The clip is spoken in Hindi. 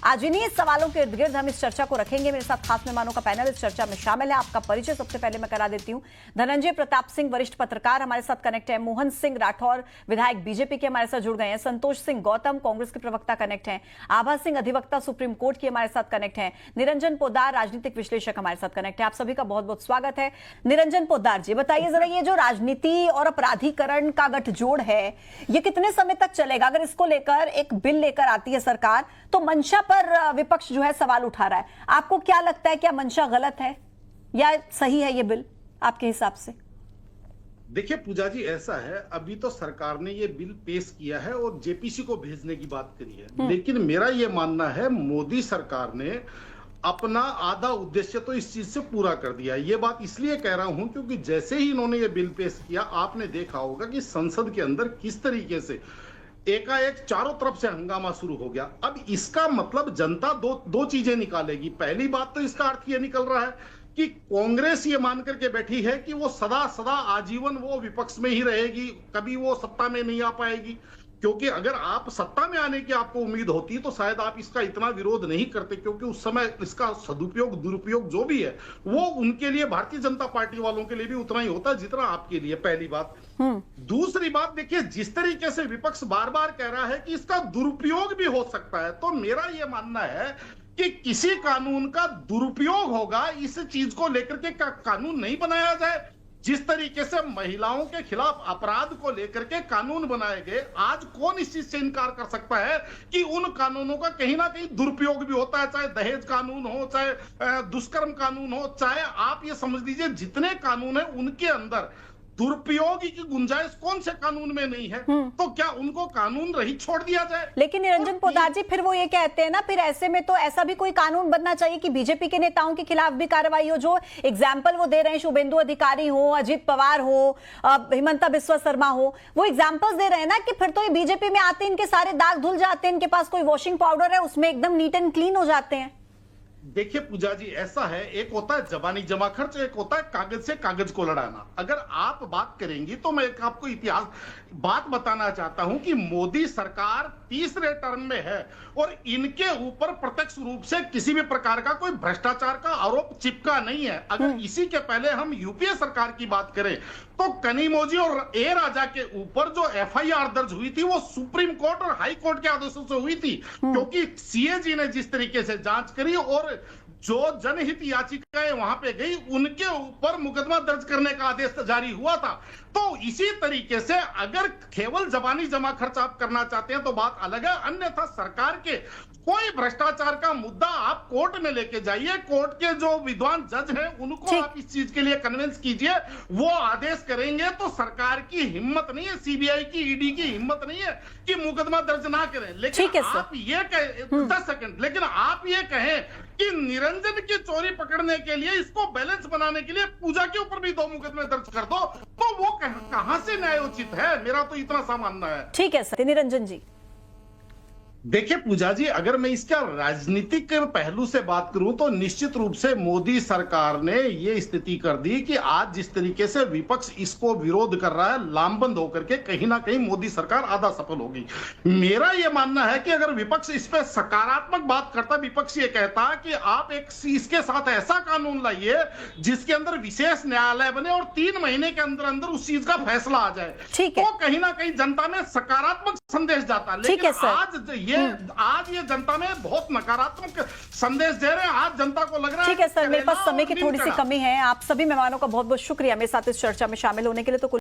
आज इन्हीं सवालों के इर्द गिर्द हम इस चर्चा को रखेंगे। मेरे साथ खास मेहमानों का पैनल इस चर्चा में शामिल है। आपका परिचय सबसे पहले मैं करा देती हूं। धनंजय प्रताप सिंह, वरिष्ठ पत्रकार, हमारे साथ कनेक्ट है। मोहन सिंह राठौर, विधायक बीजेपी के, हमारे साथ जुड़ गए हैं। संतोष सिंह गौतम, कांग्रेस के प्रवक्ता, कनेक्ट हैं। आभा सिंह, अधिवक्ता सुप्रीम कोर्ट की, हमारे साथ कनेक्ट हैं। निरंजन पोद्दार, राजनीतिक विश्लेषक, हमारे साथ कनेक्ट है। आप सभी का बहुत बहुत स्वागत है। निरंजन पोद्दार जी, बताइए जरा, ये जो राजनीति और अपराधीकरण का गठजोड़ है, ये कितने समय तक चलेगा? अगर इसको लेकर एक बिल लेकर आती है सरकार, तो मंशा पर विपक्ष जो है सवाल उठा रहा है। आपको क्या लगता है, क्या मंशा गलत है या सही है ये बिल आपके हिसाब से? देखिए पूजा जी, ऐसा है, अभी तो सरकार ने ये बिल पेश किया है और जेपीसी को भेजने की बात करी है, लेकिन मेरा ये मानना है मोदी सरकार ने अपना आधा उद्देश्य तो इस चीज से पूरा कर दिया। ये बात इसलिए कह रहा हूं क्योंकि जैसे ही इन्होंने ये बिल पेश किया, आपने देखा होगा कि संसद के अंदर किस तरीके से एकाएक चारों तरफ से हंगामा शुरू हो गया। अब इसका मतलब जनता दो चीजें निकालेगी। पहली बात तो इसका अर्थ ये निकल रहा है कि कांग्रेस ये मान करके बैठी है कि वो सदा सदा आजीवन वो विपक्ष में ही रहेगी, कभी वो सत्ता में नहीं आ पाएगी। क्योंकि अगर आप सत्ता में आने की आपको उम्मीद होती तो शायद आप इसका इतना विरोध नहीं करते, क्योंकि उस समय इसका सदुपयोग दुरुपयोग जो भी है वो उनके लिए, भारतीय जनता पार्टी वालों के लिए भी उतना ही होता है जितना आपके लिए। पहली बात। दूसरी बात, देखिए जिस तरीके से विपक्ष बार बार कह रहा है कि इसका दुरुपयोग भी हो सकता है, तो मेरा यह मानना है कि किसी कानून का दुरुपयोग होगा, इस चीज को लेकर के कानून नहीं बनाया जाए। जिस तरीके से महिलाओं के खिलाफ अपराध को लेकर के कानून बनाए गए, आज कौन इस चीज से इनकार कर सकता है कि उन कानूनों का कहीं ना कहीं दुरुपयोग भी होता है, चाहे दहेज कानून हो, चाहे दुष्कर्म कानून हो, चाहे आप ये समझ लीजिए जितने कानून है उनके अंदर दुरुपयोग की गुंजाइश कौन से कानून में नहीं है। तो क्या उनको कानून रहित छोड़ दिया जाए? लेकिन निरंजन पोद्दार जी, फिर वो ये कहते हैं ना, फिर ऐसे में तो ऐसा भी कोई कानून बनना चाहिए कि बीजेपी के नेताओं के खिलाफ भी कार्रवाई हो। जो एग्जाम्पल वो दे रहे हैं, शुभेंदु अधिकारी हो, अजित पवार हो, हिमंता बिस्वा शर्मा हो, वो एग्जाम्पल्स दे रहे हैं ना कि फिर तो ये बीजेपी में आते हैं, इनके सारे दाग धुल जाते हैं, इनके पास कोई वॉशिंग पाउडर है उसमें एकदम नीट एंड क्लीन हो जाते हैं। देखिए पूजा जी, ऐसा है, एक होता है जबानी जमा खर्च, एक होता है कागज से कागज को लड़ाना। अगर आप बात करेंगी तो मैं एक आपको इतिहास बात बताना चाहता हूं कि मोदी सरकार तीसरे टर्म में है और इनके ऊपर प्रत्यक्ष रूप से किसी भी प्रकार का कोई भ्रष्टाचार का आरोप चिपका नहीं है। अगर इसी के पहले हम यूपीए सरकार की बात करें तो कनिमोझी और ए राजा के ऊपर जो एफआईआर दर्ज हुई थी वो सुप्रीम कोर्ट और हाई कोर्ट के आदेशों से हुई थी, क्योंकि सीएजी ने जिस तरीके से जांच करी और जो जनहित याचिकाएं वहां पे गई उनके ऊपर मुकदमा दर्ज करने का आदेश जारी हुआ था। तो इसी तरीके से अगर केवल जबानी जमा खर्च आप करना चाहते हैं तो बात अलग है, अन्यथा सरकार के कोई भ्रष्टाचार का मुद्दा आप कोर्ट में लेके जाइए, कोर्ट के जो विद्वान जज हैं उनको आप इस चीज के लिए कन्विंस कीजिए, वो आदेश करेंगे। तो सरकार की हिम्मत नहीं है, सीबीआई की, ईडी की हिम्मत नहीं है कि मुकदमा दर्ज ना करें। लेकिन आप ये कहें 10 सेकंड, लेकिन आप ये कहें कि निरंजन की चोरी पकड़ने के लिए, इसको बैलेंस बनाने के लिए पूजा के ऊपर भी 2 मुकदमे दर्ज कर दो, तो वो कहां से न्यायोचित है? मेरा तो इतना सा मानना है। ठीक है सर। निरंजन जी, देखिए पूजा जी, अगर मैं इसका राजनीतिक पहलू से बात करूं तो निश्चित रूप से मोदी सरकार ने ये स्थिति कर दी कि आज जिस तरीके से विपक्ष इसको विरोध कर रहा है, लामबंद होकर के कहीं ना कहीं मोदी सरकार आधा सफल होगी। मेरा यह मानना है कि अगर विपक्ष इस पे सकारात्मक बात करता, विपक्ष ये कहता कि आप इसके साथ ऐसा कानून लाइए जिसके अंदर विशेष न्यायालय बने और 3 महीने के अंदर अंदर उस चीज का फैसला आ जाए, तो कहीं ना कहीं जनता में सकारात्मक संदेश जाता। लेकिन आज ये जनता में बहुत नकारात्मक संदेश दे रहे हैं। आज जनता को लग रहा है। ठीक है सर, मेरे पास समय की थोड़ी सी कमी है। आप सभी मेहमानों का बहुत बहुत शुक्रिया मेरे साथ इस चर्चा में शामिल होने के लिए। तो